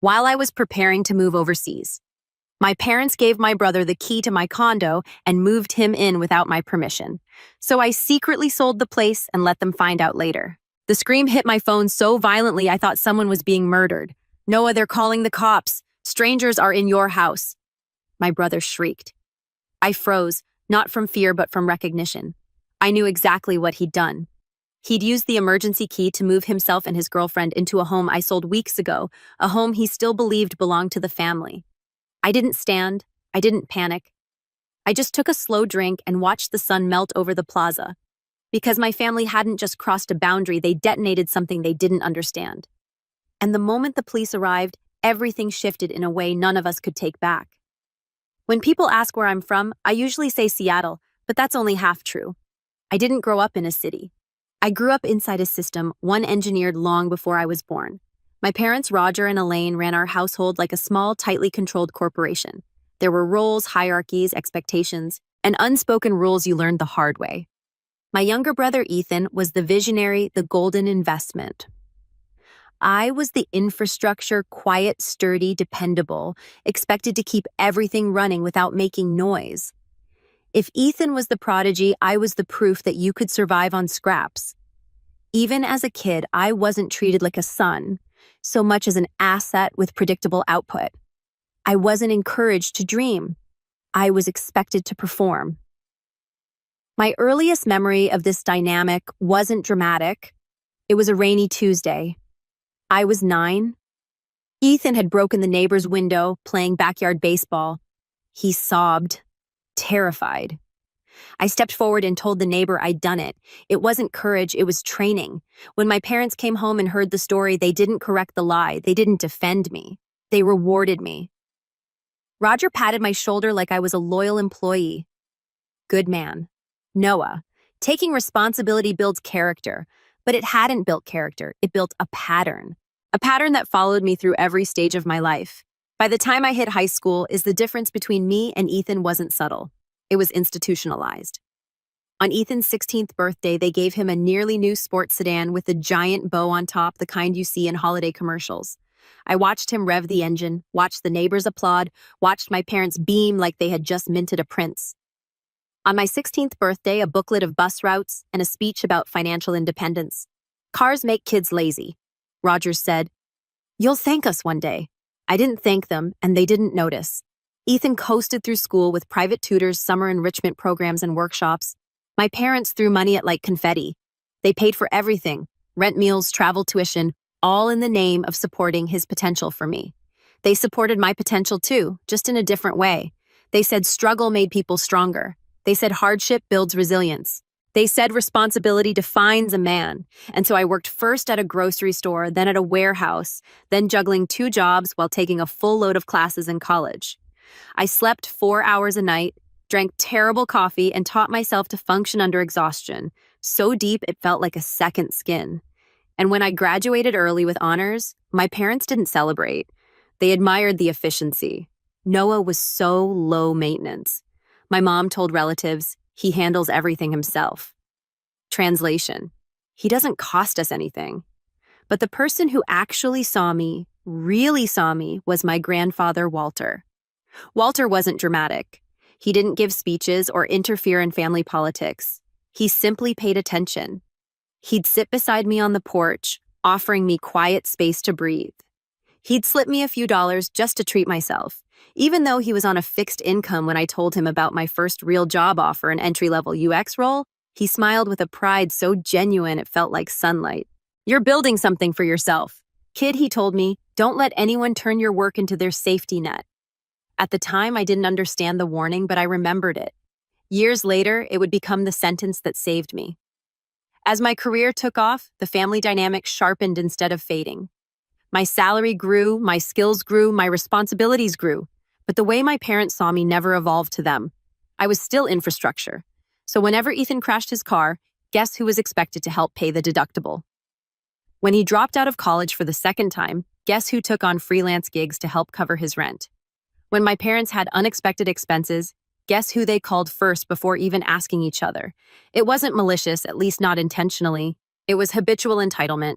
while I was preparing to move overseas. My parents gave my brother the key to my condo and moved him in without my permission. So I secretly sold the place and let them find out later. The scream hit my phone so violently I thought someone was being murdered. "Noah, they're calling the cops. Strangers are in your house." My brother shrieked. I froze, not from fear but from recognition. I knew exactly what he'd done. He'd used the emergency key to move himself and his girlfriend into a home I sold weeks ago, a home he still believed belonged to the family. I didn't stand. I didn't panic. I just took a slow drink and watched the sun melt over the plaza. Because my family hadn't just crossed a boundary, they detonated something they didn't understand. And the moment the police arrived, everything shifted in a way none of us could take back. When people ask where I'm from, I usually say Seattle, but that's only half true. I didn't grow up in a city. I grew up inside a system, one engineered long before I was born. My parents, Roger and Elaine, ran our household like a small, tightly controlled corporation. There were roles, hierarchies, expectations, and unspoken rules you learned the hard way. My younger brother, Ethan, was the visionary, the golden investment. I was the infrastructure, quiet, sturdy, dependable, expected to keep everything running without making noise. If Ethan was the prodigy, I was the proof that you could survive on scraps. Even as a kid, I wasn't treated like a son, so much as an asset with predictable output. I wasn't encouraged to dream. I was expected to perform. My earliest memory of this dynamic wasn't dramatic. It was a rainy Tuesday. I was 9. Ethan had broken the neighbor's window, playing backyard baseball. He sobbed, terrified. I stepped forward and told the neighbor I'd done it. It wasn't courage, it was training. When my parents came home and heard the story, they didn't correct the lie. They didn't defend me. They rewarded me. Roger patted my shoulder like I was a loyal employee. Good man. Noah. Taking responsibility builds character, but it hadn't built character. It built a pattern that followed me through every stage of my life. By the time I hit high school, the difference between me and Ethan wasn't subtle. It was institutionalized. On Ethan's 16th birthday, they gave him a nearly new sports sedan with a giant bow on top, the kind you see in holiday commercials. I watched him rev the engine, watched the neighbors applaud, watched my parents beam like they had just minted a prince. On my 16th birthday, a booklet of bus routes and a speech about financial independence. "Cars make kids lazy," Rogers said. "You'll thank us one day." I didn't thank them, and they didn't notice. Ethan coasted through school with private tutors, summer enrichment programs, and workshops. My parents threw money at like confetti. They paid for everything, rent, meals, travel, tuition, all in the name of supporting his potential for me. They supported my potential too, just in a different way. They said struggle made people stronger. They said hardship builds resilience. They said responsibility defines a man. And so I worked first at a grocery store, then at a warehouse, then juggling 2 jobs while taking a full load of classes in college. I slept 4 hours a night, drank terrible coffee, and taught myself to function under exhaustion, so deep it felt like a second skin. And when I graduated early with honors, my parents didn't celebrate. They admired the efficiency. Noah was so low maintenance. My mom told relatives, he handles everything himself. Translation: he doesn't cost us anything. But the person who actually saw me, really saw me, was my grandfather, Walter. Walter wasn't dramatic. He didn't give speeches or interfere in family politics. He simply paid attention. He'd sit beside me on the porch, offering me quiet space to breathe. He'd slip me a few dollars just to treat myself. Even though he was on a fixed income when I told him about my first real job offer, an entry-level UX role, he smiled with a pride so genuine it felt like sunlight. "You're building something for yourself. Kid," he told me, "don't let anyone turn your work into their safety net." At the time, I didn't understand the warning, but I remembered it. Years later, it would become the sentence that saved me. As my career took off, the family dynamic sharpened instead of fading. My salary grew, my skills grew, my responsibilities grew. But the way my parents saw me never evolved to them. I was still infrastructure. So whenever Ethan crashed his car, guess who was expected to help pay the deductible? When he dropped out of college for the second time, guess who took on freelance gigs to help cover his rent? When my parents had unexpected expenses, guess who they called first before even asking each other? It wasn't malicious, at least not intentionally. It was habitual entitlement.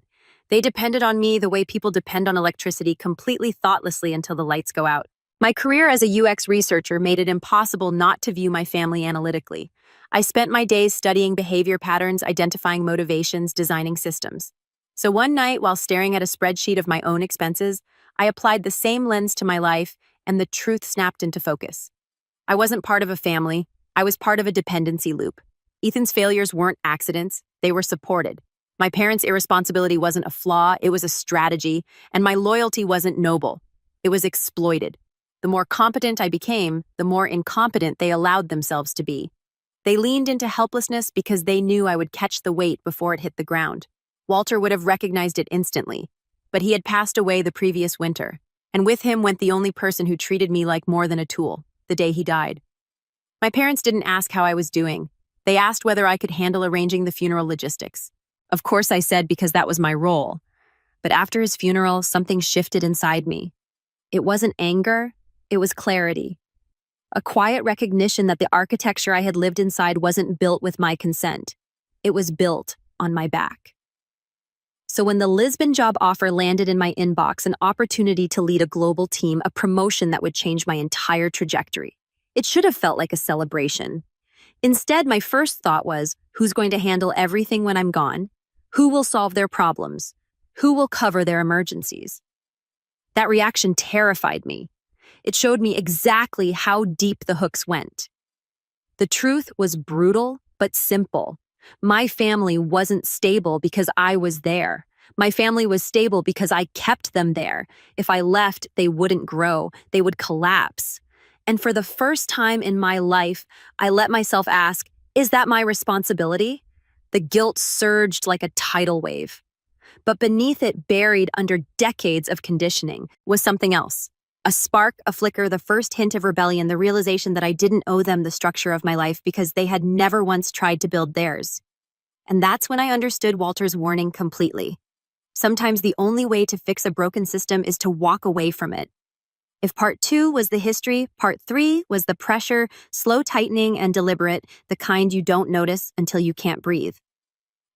They depended on me the way people depend on electricity, completely thoughtlessly until the lights go out. My career as a UX researcher made it impossible not to view my family analytically. I spent my days studying behavior patterns, identifying motivations, designing systems. So one night, while staring at a spreadsheet of my own expenses, I applied the same lens to my life, and the truth snapped into focus. I wasn't part of a family. I was part of a dependency loop. Ethan's failures weren't accidents. They were supported. My parents' irresponsibility wasn't a flaw, it was a strategy, and my loyalty wasn't noble. It was exploited. The more competent I became, the more incompetent they allowed themselves to be. They leaned into helplessness because they knew I would catch the weight before it hit the ground. Walter would have recognized it instantly, but he had passed away the previous winter, and with him went the only person who treated me like more than a tool, the day he died. My parents didn't ask how I was doing. They asked whether I could handle arranging the funeral logistics. Of course I said because that was my role. But after his funeral, something shifted inside me. It wasn't anger, it was clarity. A quiet recognition that the architecture I had lived inside wasn't built with my consent. It was built on my back. So when the Lisbon job offer landed in my inbox, an opportunity to lead a global team, a promotion that would change my entire trajectory, it should have felt like a celebration. Instead, my first thought was, who's going to handle everything when I'm gone? Who will solve their problems? Who will cover their emergencies? That reaction terrified me. It showed me exactly how deep the hooks went. The truth was brutal, but simple. My family wasn't stable because I was there. My family was stable because I kept them there. If I left, they wouldn't grow. They would collapse. And for the first time in my life, I let myself ask, is that my responsibility? The guilt surged like a tidal wave. But beneath it, buried under decades of conditioning, was something else. A spark, a flicker, the first hint of rebellion, the realization that I didn't owe them the structure of my life because they had never once tried to build theirs. And that's when I understood Walter's warning completely. Sometimes the only way to fix a broken system is to walk away from it. If part 2 was the history, part 3 was the pressure, slow tightening and deliberate, the kind you don't notice until you can't breathe.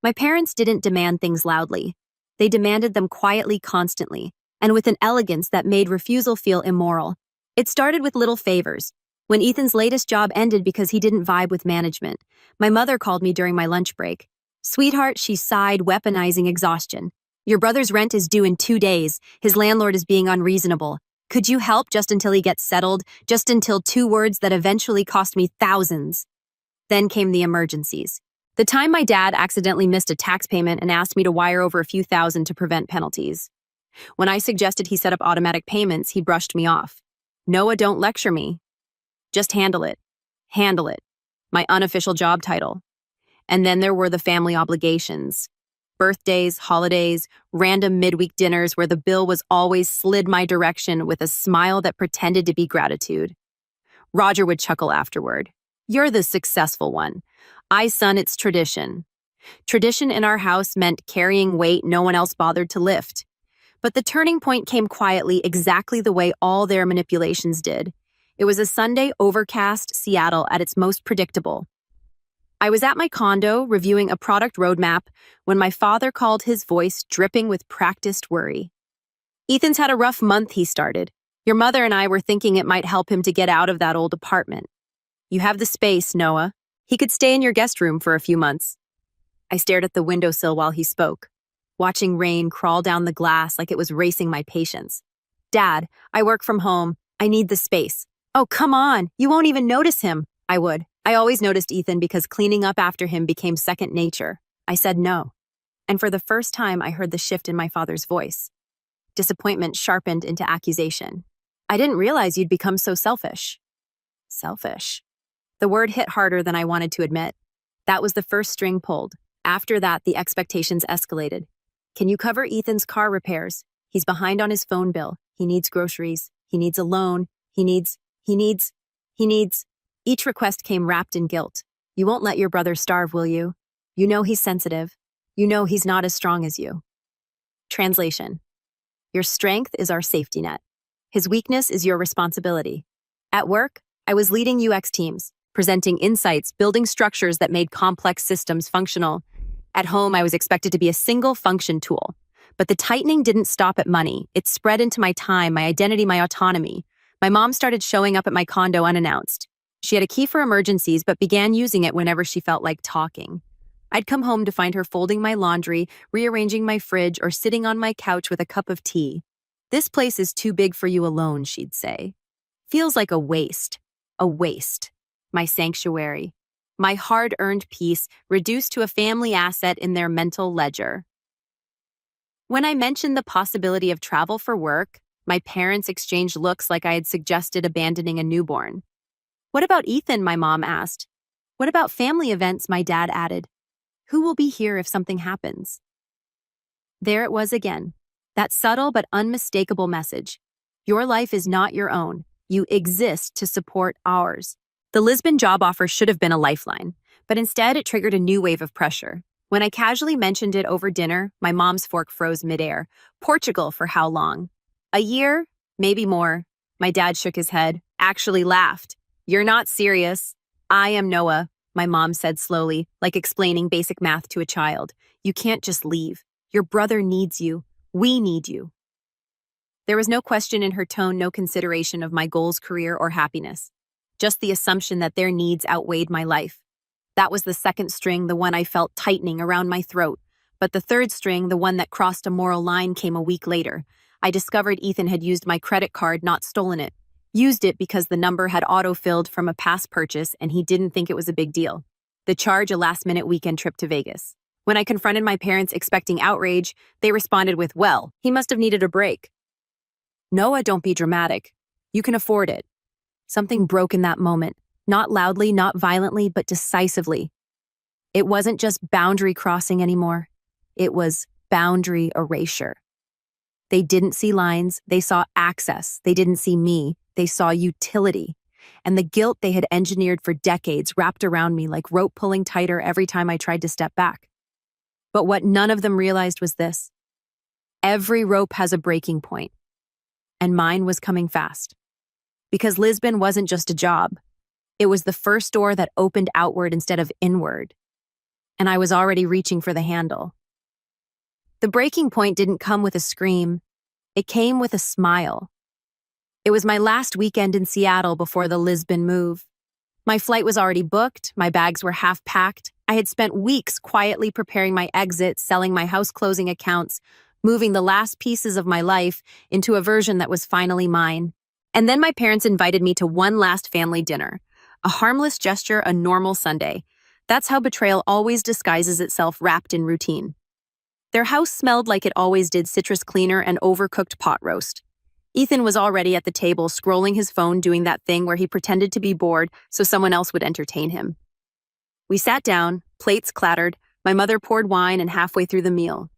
My parents didn't demand things loudly. They demanded them quietly, constantly, and with an elegance that made refusal feel immoral. It started with little favors. When Ethan's latest job ended because he didn't vibe with management, my mother called me during my lunch break. "Sweetheart," she sighed, weaponizing exhaustion. "Your brother's rent is due in 2 days. His landlord is being unreasonable. Could you help just until he gets settled, just until 2 words that eventually cost me thousands?" Then came the emergencies. The time my dad accidentally missed a tax payment and asked me to wire over a few thousand to prevent penalties. When I suggested he set up automatic payments, he brushed me off. "Noah, don't lecture me. Just handle it. Handle it." My unofficial job title. And then there were the family obligations. Birthdays, holidays, random midweek dinners where the bill was always slid my direction with a smile that pretended to be gratitude. Roger would chuckle afterward. "You're the successful one. Son, it's tradition." Tradition in our house meant carrying weight no one else bothered to lift. But the turning point came quietly, exactly the way all their manipulations did. It was a Sunday, overcast Seattle at its most predictable. I was at my condo reviewing a product roadmap when my father called, his voice dripping with practiced worry. "Ethan's had a rough month," he started. "Your mother and I were thinking it might help him to get out of that old apartment. You have the space, Noah. He could stay in your guest room for a few months." I stared at the windowsill while he spoke, watching rain crawl down the glass like it was racing my patience. "Dad, I work from home. I need the space." "Oh, come on. You won't even notice him." I would. I always noticed Ethan because cleaning up after him became second nature. I said no. And for the first time, I heard the shift in my father's voice. Disappointment sharpened into accusation. "I didn't realize you'd become so selfish." Selfish. The word hit harder than I wanted to admit. That was the first string pulled. After that, the expectations escalated. "Can you cover Ethan's car repairs? He's behind on his phone bill. He needs groceries. He needs a loan. He needs. Each request came wrapped in guilt. "You won't let your brother starve, will you? You know he's sensitive. You know he's not as strong as you." Translation. Your strength is our safety net. His weakness is your responsibility. At work, I was leading UX teams, presenting insights, building structures that made complex systems functional. At home, I was expected to be a single function tool. But the tightening didn't stop at money. It spread into my time, my identity, my autonomy. My mom started showing up at my condo unannounced. She had a key for emergencies, but began using it whenever she felt like talking. I'd come home to find her folding my laundry, rearranging my fridge, or sitting on my couch with a cup of tea. "This place is too big for you alone," she'd say. "Feels like a waste." A waste. My sanctuary. My hard-earned peace reduced to a family asset in their mental ledger. When I mentioned the possibility of travel for work, my parents exchanged looks like I had suggested abandoning a newborn. "What about Ethan?" my mom asked. "What about family events?" my dad added. "Who will be here if something happens?" There it was again, that subtle but unmistakable message. Your life is not your own. You exist to support ours. The Lisbon job offer should have been a lifeline, but instead it triggered a new wave of pressure. When I casually mentioned it over dinner, my mom's fork froze midair. "Portugal for how long?" "A year? Maybe more." My dad shook his head, actually laughed. "You're not serious." "I am Noah," my mom said slowly, like explaining basic math to a child. "You can't just leave. Your brother needs you. We need you." There was no question in her tone, no consideration of my goals, career, or happiness. Just the assumption that their needs outweighed my life. That was the second string, the one I felt tightening around my throat. But the third string, the one that crossed a moral line, came a week later. I discovered Ethan had used my credit card, not stolen it. Used it because the number had auto-filled from a past purchase and he didn't think it was a big deal. The charge, a last-minute weekend trip to Vegas. When I confronted my parents expecting outrage, they responded with, "Well, he must have needed a break." "Noah, don't be dramatic. You can afford it." Something broke in that moment, not loudly, not violently, but decisively. It wasn't just boundary crossing anymore. It was boundary erasure. They didn't see lines, they saw access. They didn't see me, they saw utility. And the guilt they had engineered for decades wrapped around me like rope pulling tighter every time I tried to step back. But what none of them realized was this. Every rope has a breaking point. And mine was coming fast. Because Lisbon wasn't just a job. It was the first door that opened outward instead of inward. And I was already reaching for the handle. The breaking point didn't come with a scream. It came with a smile. It was my last weekend in Seattle before the Lisbon move. My flight was already booked, my bags were half packed. I had spent weeks quietly preparing my exit, selling my house closing accounts, moving the last pieces of my life into a version that was finally mine. And then my parents invited me to one last family dinner. A harmless gesture, a normal Sunday. That's how betrayal always disguises itself, wrapped in routine. Their house smelled like it always did, citrus cleaner and overcooked pot roast. Ethan was already at the table, scrolling his phone, doing that thing where he pretended to be bored so someone else would entertain him. We sat down, plates clattered, my mother poured wine, and halfway through the meal,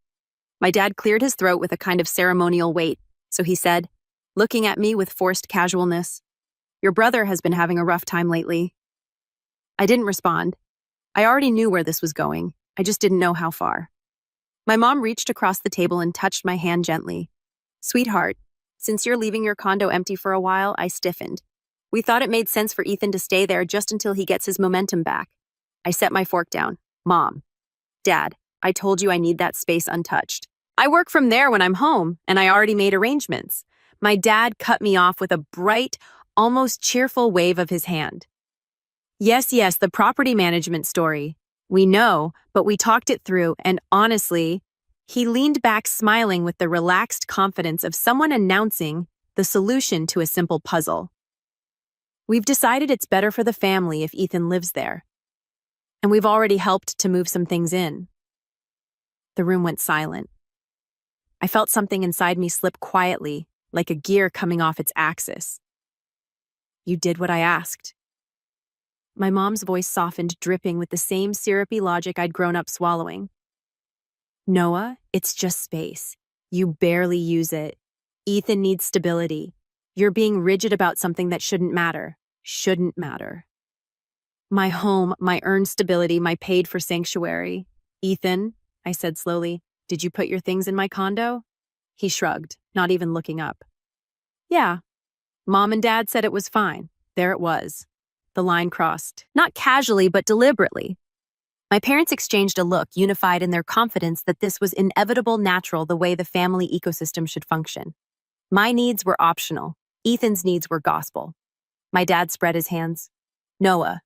my dad cleared his throat with a kind of ceremonial weight, so he said, looking at me with forced casualness, "Your brother has been having a rough time lately." I didn't respond. I already knew where this was going. I just didn't know how far. My mom reached across the table and touched my hand gently. "Sweetheart, since you're leaving your condo empty for a while," I stiffened. "We thought it made sense for Ethan to stay there just until he gets his momentum back." I set my fork down. "Mom, Dad, I told you I need that space untouched. I work from there when I'm home, and I already made arrangements." My dad cut me off with a bright, almost cheerful wave of his hand. Yes, the property management story. We know, but we talked it through, and honestly," he leaned back smiling with the relaxed confidence of someone announcing the solution to a simple puzzle. "We've decided it's better for the family if Ethan lives there. And we've already helped to move some things in." The room went silent. I felt something inside me slip quietly, like a gear coming off its axis. "You did what I asked." My mom's voice softened, dripping with the same syrupy logic I'd grown up swallowing. "Noah, it's just space. You barely use it. Ethan needs stability. You're being rigid about something that shouldn't matter. Shouldn't matter." My home, my earned stability, my paid-for sanctuary. "Ethan," I said slowly, "did you put your things in my condo?" He shrugged, not even looking up. "Yeah. Mom and Dad said it was fine." There it was. The line crossed. Not casually, but deliberately. My parents exchanged a look, unified in their confidence that this was inevitable, natural, the way the family ecosystem should function. My needs were optional. Ethan's needs were gospel. My dad spread his hands. Noah,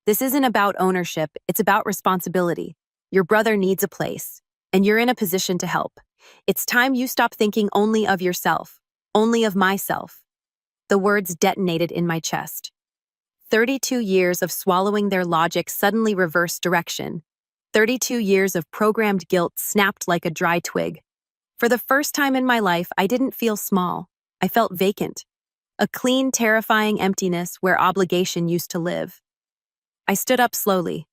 this isn't about ownership, it's about responsibility. Your brother needs a place, and you're in a position to help. It's time you stop thinking only of yourself, only of myself. The words detonated in my chest. 32 years of swallowing their logic suddenly reversed direction. 32 years of programmed guilt snapped like a dry twig. For the first time in my life, I didn't feel small. I felt vacant. A clean, terrifying emptiness where obligation used to live. I stood up slowly.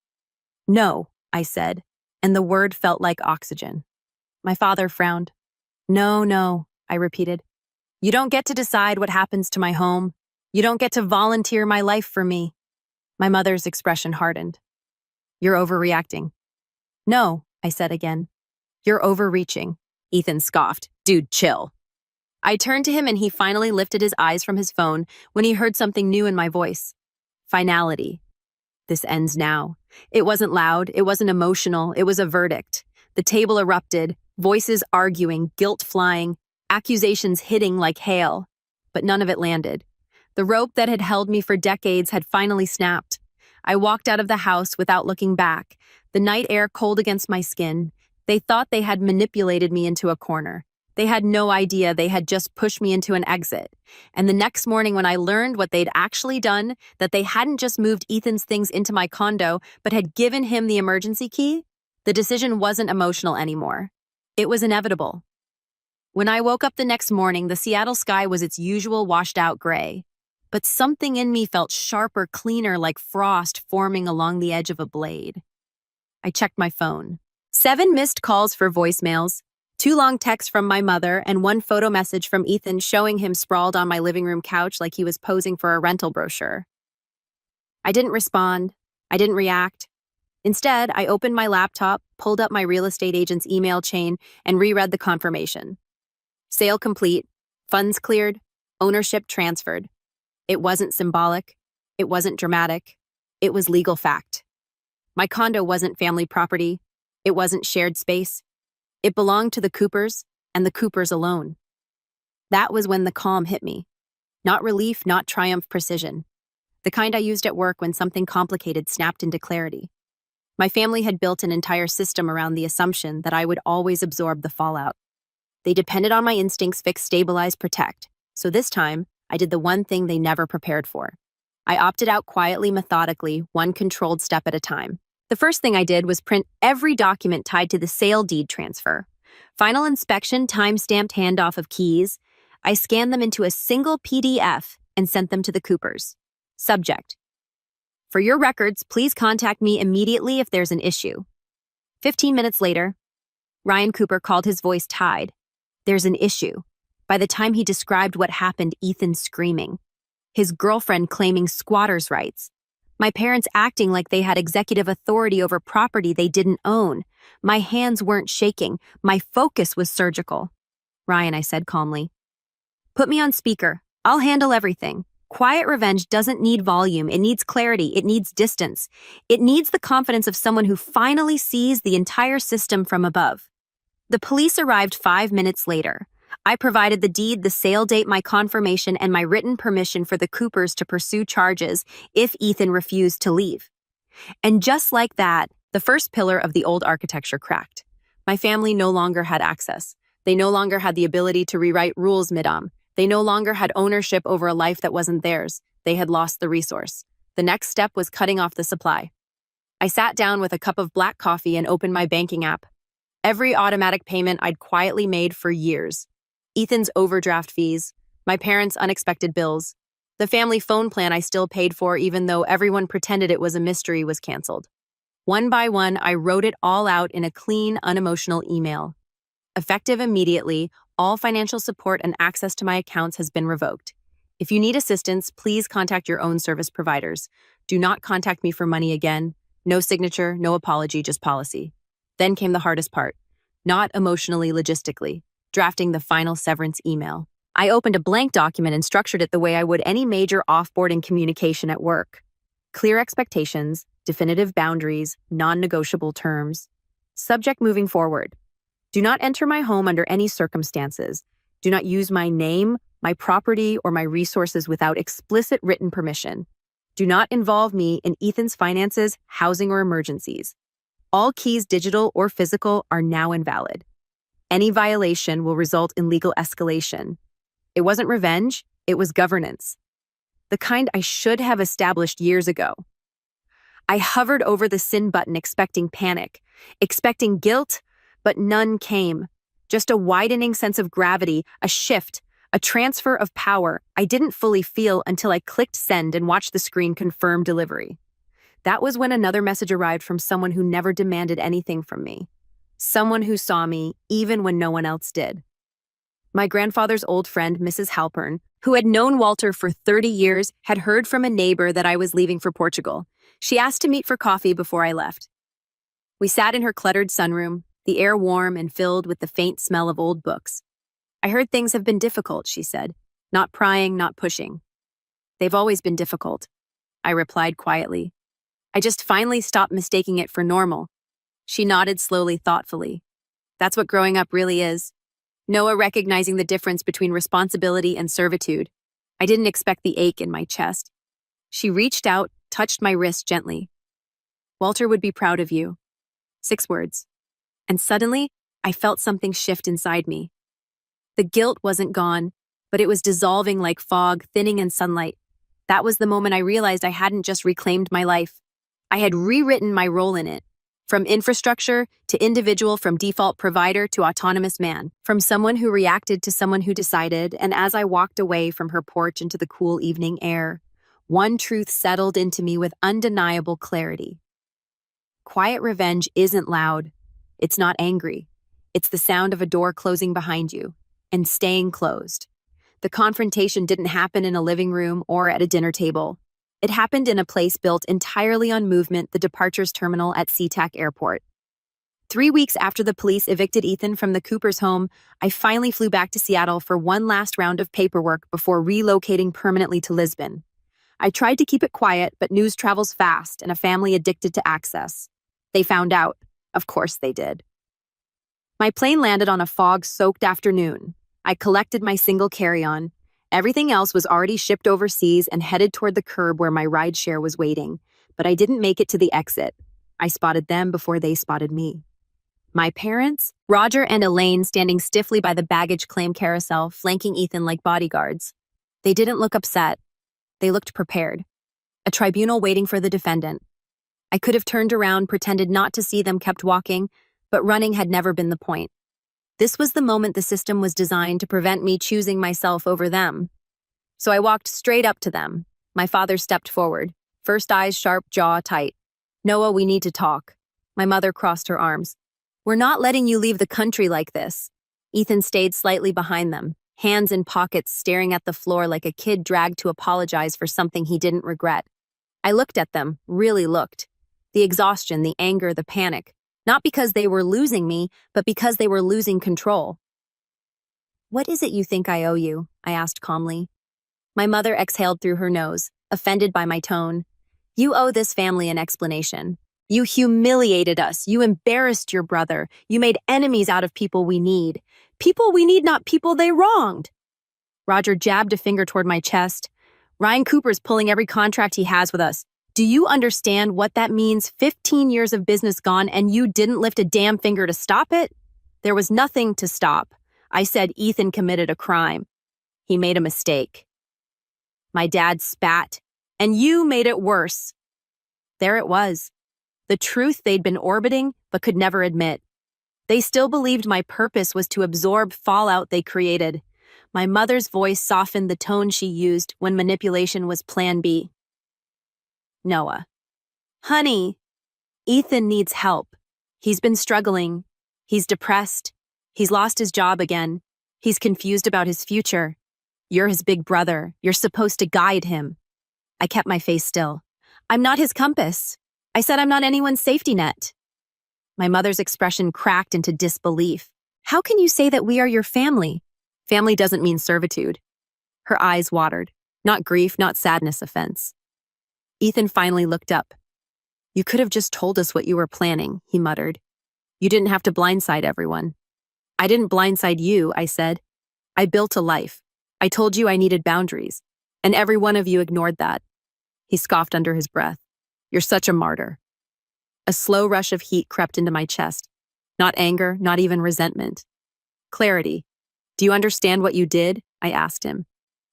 No, I said, and the word felt like oxygen. My father frowned. No, I repeated. You don't get to decide what happens to my home. You don't get to volunteer my life for me. My mother's expression hardened. You're overreacting. No, I said again. You're overreaching. Ethan scoffed. Dude, chill. I turned to him and he finally lifted his eyes from his phone when he heard something new in my voice. Finality. This ends now. It wasn't loud, it wasn't emotional, it was a verdict. The table erupted, voices arguing, guilt flying, accusations hitting like hail. But none of it landed. The rope that had held me for decades had finally snapped. I walked out of the house without looking back, the night air cold against my skin. They thought they had manipulated me into a corner. They had no idea they had just pushed me into an exit. And the next morning when I learned what they'd actually done, that they hadn't just moved Ethan's things into my condo, but had given him the emergency key, the decision wasn't emotional anymore. It was inevitable. When I woke up the next morning, the Seattle sky was its usual washed-out gray. But something in me felt sharper, cleaner, like frost forming along the edge of a blade. I checked my phone. 7 missed calls for voicemails. 2 long texts from my mother, and 1 photo message from Ethan showing him sprawled on my living room couch like he was posing for a rental brochure. I didn't respond. I didn't react. Instead, I opened my laptop, pulled up my real estate agent's email chain, and reread the confirmation. Sale complete. Funds cleared. Ownership transferred. It wasn't symbolic. It wasn't dramatic. It was legal fact. My condo wasn't family property. It wasn't shared space. It belonged to the Coopers, and the Coopers alone. That was when the calm hit me. Not relief, not triumph, precision. The kind I used at work when something complicated snapped into clarity. My family had built an entire system around the assumption that I would always absorb the fallout. They depended on my instincts, fix, stabilize, protect. So this time, I did the one thing they never prepared for. I opted out quietly, methodically, one controlled step at a time. The first thing I did was print every document tied to the sale deed transfer. Final inspection, time-stamped handoff of keys. I scanned them into a single PDF and sent them to the Coopers. Subject: for your records, please contact me immediately if there's an issue. 15 minutes later, Ryan Cooper called, his voice tied. There's an issue. By the time he described what happened, Ethan screaming. His girlfriend claiming squatters' rights. My parents acting like they had executive authority over property they didn't own. My hands weren't shaking. My focus was surgical. Ryan, I said calmly. Put me on speaker. I'll handle everything. Quiet revenge doesn't need volume. It needs clarity. It needs distance. It needs the confidence of someone who finally sees the entire system from above. The police arrived 5 minutes later. I provided the deed, the sale date, my confirmation, and my written permission for the Coopers to pursue charges if Ethan refused to leave. And just like that, the first pillar of the old architecture cracked. My family no longer had access. They no longer had the ability to rewrite rules mid-am. They no longer had ownership over a life that wasn't theirs. They had lost the resource. The next step was cutting off the supply. I sat down with a cup of black coffee and opened my banking app. Every automatic payment I'd quietly made for years. Ethan's overdraft fees, my parents' unexpected bills, the family phone plan I still paid for even though everyone pretended it was a mystery was canceled. One by one, I wrote it all out in a clean, unemotional email. Effective immediately, all financial support and access to my accounts has been revoked. If you need assistance, please contact your own service providers. Do not contact me for money again. No signature, no apology, just policy. Then came the hardest part. Not emotionally, logistically. Drafting the final severance email. I opened a blank document and structured it the way I would any major offboarding communication at work. Clear expectations, definitive boundaries, non-negotiable terms. Subject moving forward. Do not enter my home under any circumstances. Do not use my name, my property, or my resources without explicit written permission. Do not involve me in Ethan's finances, housing, or emergencies. All keys, digital or physical, are now invalid. Any violation will result in legal escalation. It wasn't revenge, it was governance. The kind I should have established years ago. I hovered over the sin button expecting panic, expecting guilt, but none came. Just a widening sense of gravity, a shift, a transfer of power I didn't fully feel until I clicked send and watched the screen confirm delivery. That was when another message arrived from someone who never demanded anything from me. Someone who saw me even when no one else did. My grandfather's old friend, Mrs. Halpern, who had known Walter for 30 years, had heard from a neighbor that I was leaving for Portugal. She asked to meet for coffee before I left. We sat in her cluttered sunroom, the air warm and filled with the faint smell of old books. I heard things have been difficult, she said. Not prying, not pushing. They've always been difficult, I replied quietly. I just finally stopped mistaking it for normal. She nodded slowly, thoughtfully. That's what growing up really is. Noah recognizing the difference between responsibility and servitude. I didn't expect the ache in my chest. She reached out, touched my wrist gently. Walter would be proud of you. 6 words. And suddenly, I felt something shift inside me. The guilt wasn't gone, but it was dissolving like fog, thinning in sunlight. That was the moment I realized I hadn't just reclaimed my life. I had rewritten my role in it. From infrastructure to individual, from default provider to autonomous man, from someone who reacted to someone who decided, and as I walked away from her porch into the cool evening air, one truth settled into me with undeniable clarity. Quiet revenge isn't loud. It's not angry. It's the sound of a door closing behind you and staying closed. The confrontation didn't happen in a living room or at a dinner table. It happened in a place built entirely on movement, the departures terminal at SeaTac Airport. 3 weeks after the police evicted Ethan from the Cooper's home, I finally flew back to Seattle for one last round of paperwork before relocating permanently to Lisbon. I tried to keep it quiet, but news travels fast and a family addicted to access. They found out. Of course they did. My plane landed on a fog-soaked afternoon. I collected my single carry-on. Everything else was already shipped overseas and headed toward the curb where my rideshare was waiting, but I didn't make it to the exit. I spotted them before they spotted me. My parents, Roger and Elaine, standing stiffly by the baggage claim carousel, flanking Ethan like bodyguards. They didn't look upset. They looked prepared. A tribunal waiting for the defendant. I could have turned around, pretended not to see them, kept walking, but running had never been the point. This was the moment the system was designed to prevent me choosing myself over them. So I walked straight up to them. My father stepped forward. First eyes sharp, jaw tight. Noah, we need to talk. My mother crossed her arms. We're not letting you leave the country like this. Ethan stayed slightly behind them, hands in pockets, staring at the floor like a kid dragged to apologize for something he didn't regret. I looked at them, really looked. The exhaustion, the anger, the panic. Not because they were losing me, but because they were losing control. What is it you think I owe you? I asked calmly. My mother exhaled through her nose, offended by my tone. You owe this family an explanation. You humiliated us. You embarrassed your brother. You made enemies out of people we need. People we need, not people they wronged. Roger jabbed a finger toward my chest. Ryan Cooper's pulling every contract he has with us. Do you understand what that means? 15 years of business gone and you didn't lift a damn finger to stop it? There was nothing to stop. I said Ethan committed a crime. He made a mistake. My dad spat. And you made it worse. There it was. The truth they'd been orbiting but could never admit. They still believed my purpose was to absorb fallout they created. My mother's voice softened the tone she used when manipulation was plan B. Noah. Honey, Ethan needs help. He's been struggling. He's depressed. He's lost his job again. He's confused about his future. You're his big brother. You're supposed to guide him. I kept my face still. I'm not his compass. I said I'm not anyone's safety net. My mother's expression cracked into disbelief. How can you say that we are your family? Family doesn't mean servitude. Her eyes watered. Not grief, not sadness, offense. Ethan finally looked up. You could have just told us what you were planning, he muttered. You didn't have to blindside everyone. I didn't blindside you, I said. I built a life. I told you I needed boundaries, and every one of you ignored that. He scoffed under his breath. You're such a martyr. A slow rush of heat crept into my chest. Not anger, not even resentment. Clarity. Do you understand what you did? I asked him.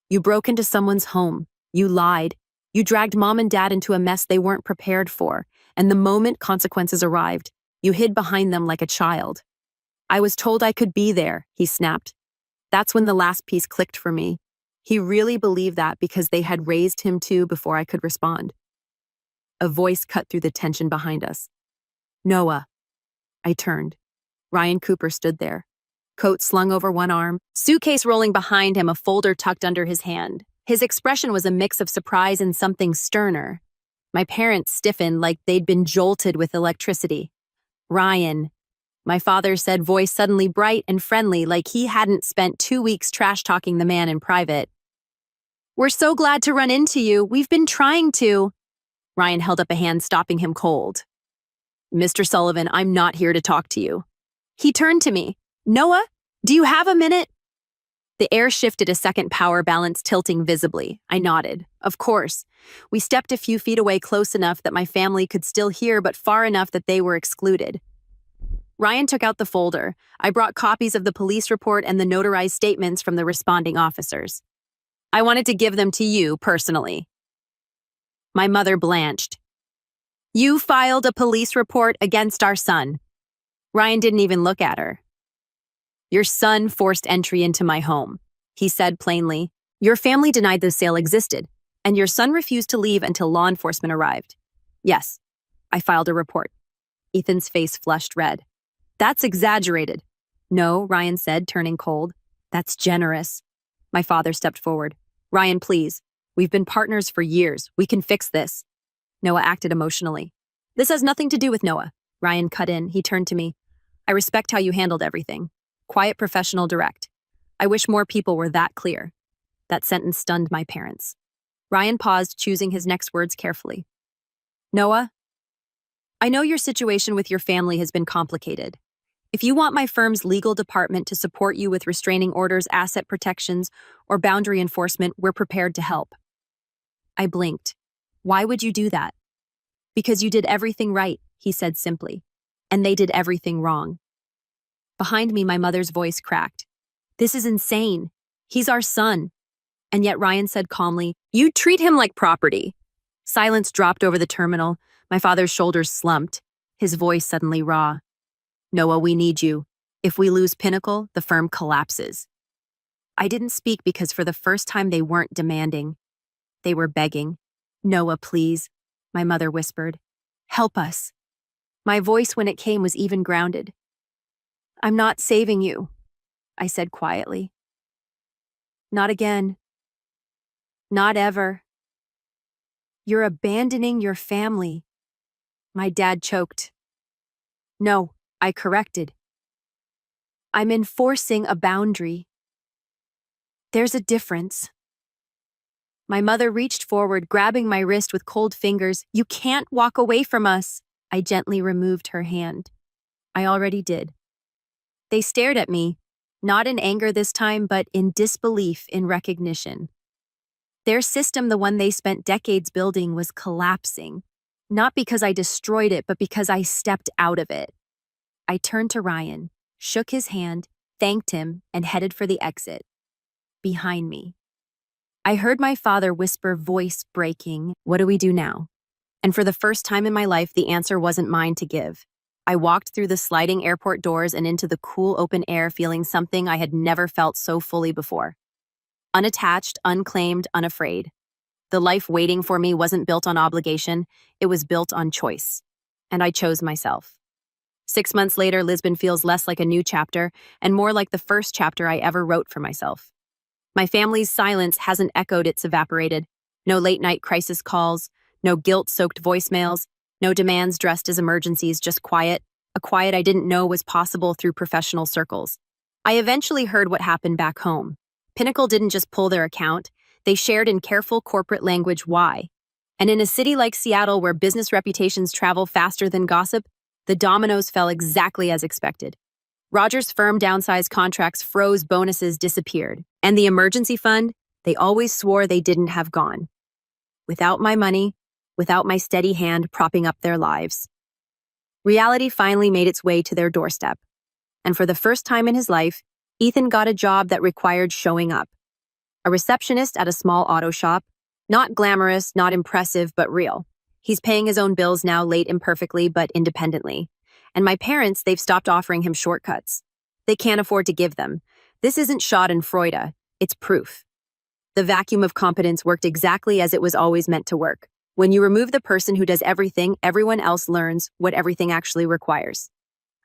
You broke into someone's home. You lied. You dragged mom and dad into a mess they weren't prepared for, and the moment consequences arrived, you hid behind them like a child. I was told I could be there, he snapped. That's when the last piece clicked for me. He really believed that because they had raised him too before I could respond. A voice cut through the tension behind us. Noah. I turned. Ryan Cooper stood there, coat slung over one arm, suitcase rolling behind him, a folder tucked under his hand. His expression was a mix of surprise and something sterner. My parents stiffened like they'd been jolted with electricity. Ryan, my father said, voice suddenly bright and friendly, like he hadn't spent 2 weeks trash-talking the man in private. We're so glad to run into you. We've been trying to. Ryan held up a hand, stopping him cold. Mr. Sullivan, I'm not here to talk to you. He turned to me. Noah, do you have a minute? The air shifted a second, power balance tilting visibly. I nodded. Of course. We stepped a few feet away, close enough that my family could still hear, but far enough that they were excluded. Ryan took out the folder. I brought copies of the police report and the notarized statements from the responding officers. I wanted to give them to you personally. My mother blanched. You filed a police report against our son. Ryan didn't even look at her. Your son forced entry into my home, he said plainly. Your family denied the sale existed, and your son refused to leave until law enforcement arrived. Yes, I filed a report. Ethan's face flushed red. That's exaggerated. No, Ryan said, turning cold. That's generous. My father stepped forward. Ryan, please. We've been partners for years. We can fix this. Noah acted emotionally. This has nothing to do with Noah. Ryan cut in. He turned to me. I respect how you handled everything. Quiet, professional, direct. I wish more people were that clear. That sentence stunned my parents. Ryan paused, choosing his next words carefully. Noah, I know your situation with your family has been complicated. If you want my firm's legal department to support you with restraining orders, asset protections, or boundary enforcement, we're prepared to help. I blinked. Why would you do that? Because you did everything right, he said simply, and they did everything wrong. Behind me, my mother's voice cracked. This is insane. He's our son. And yet Ryan said calmly, you treat him like property. Silence dropped over the terminal. My father's shoulders slumped, his voice suddenly raw. Noah, we need you. If we lose Pinnacle, the firm collapses. I didn't speak because for the first time they weren't demanding. They were begging. Noah, please, my mother whispered. Help us. My voice when it came was even grounded. I'm not saving you, I said quietly. Not again. Not ever. You're abandoning your family. My dad choked. No, I corrected. I'm enforcing a boundary. There's a difference. My mother reached forward, grabbing my wrist with cold fingers. You can't walk away from us. I gently removed her hand. I already did. They stared at me, not in anger this time, but in disbelief, in recognition. Their system, the one they spent decades building, was collapsing. Not because I destroyed it, but because I stepped out of it. I turned to Ryan, shook his hand, thanked him, and headed for the exit. Behind me, I heard my father whisper, voice breaking, "What do we do now?" And for the first time in my life, the answer wasn't mine to give. I walked through the sliding airport doors and into the cool open air, feeling something I had never felt so fully before. Unattached, unclaimed, unafraid. The life waiting for me wasn't built on obligation, it was built on choice. And I chose myself. 6 months later, Lisbon feels less like a new chapter and more like the first chapter I ever wrote for myself. My family's silence hasn't echoed, it's evaporated. No late-night crisis calls, no guilt-soaked voicemails, no demands dressed as emergencies, just quiet, a quiet I didn't know was possible through professional circles. I eventually heard what happened back home. Pinnacle didn't just pull their account, they shared in careful corporate language why. And in a city like Seattle, where business reputations travel faster than gossip, the dominoes fell exactly as expected. Roger's firm downsized contracts froze, bonuses disappeared, and the emergency fund, they always swore they didn't have gone. Without my money, without my steady hand propping up their lives. Reality finally made its way to their doorstep. And for the first time in his life, Ethan got a job that required showing up. A receptionist at a small auto shop. Not glamorous, not impressive, but real. He's paying his own bills now, late imperfectly, but independently. And my parents, they've stopped offering him shortcuts. They can't afford to give them. This isn't schadenfreude, it's proof. The vacuum of competence worked exactly as it was always meant to work. When you remove the person who does everything, everyone else learns what everything actually requires.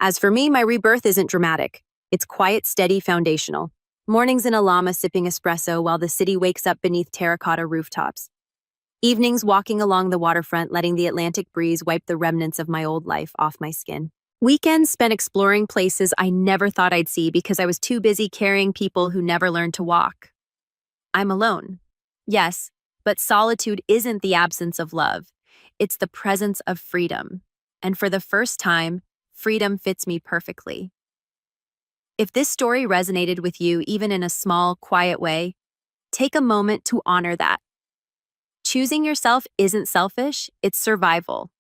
As for me, my rebirth isn't dramatic. It's quiet, steady, foundational. Mornings in a llama sipping espresso while the city wakes up beneath terracotta rooftops. Evenings walking along the waterfront, letting the Atlantic breeze wipe the remnants of my old life off my skin. Weekends spent exploring places I never thought I'd see because I was too busy carrying people who never learned to walk. I'm alone. Yes, but solitude isn't the absence of love. It's the presence of freedom. And for the first time, freedom fits me perfectly. If this story resonated with you, even in a small, quiet way, take a moment to honor that. Choosing yourself isn't selfish, it's survival.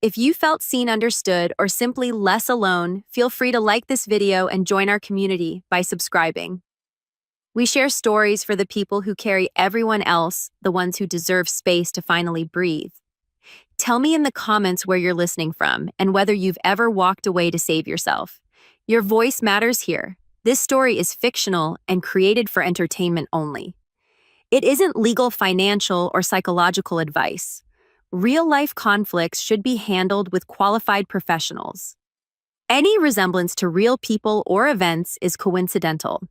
If you felt seen, understood, or simply less alone, feel free to like this video and join our community by subscribing. We share stories for the people who carry everyone else, the ones who deserve space to finally breathe. Tell me in the comments where you're listening from and whether you've ever walked away to save yourself. Your voice matters here. This story is fictional and created for entertainment only. It isn't legal, financial, or psychological advice. Real-life conflicts should be handled with qualified professionals. Any resemblance to real people or events is coincidental.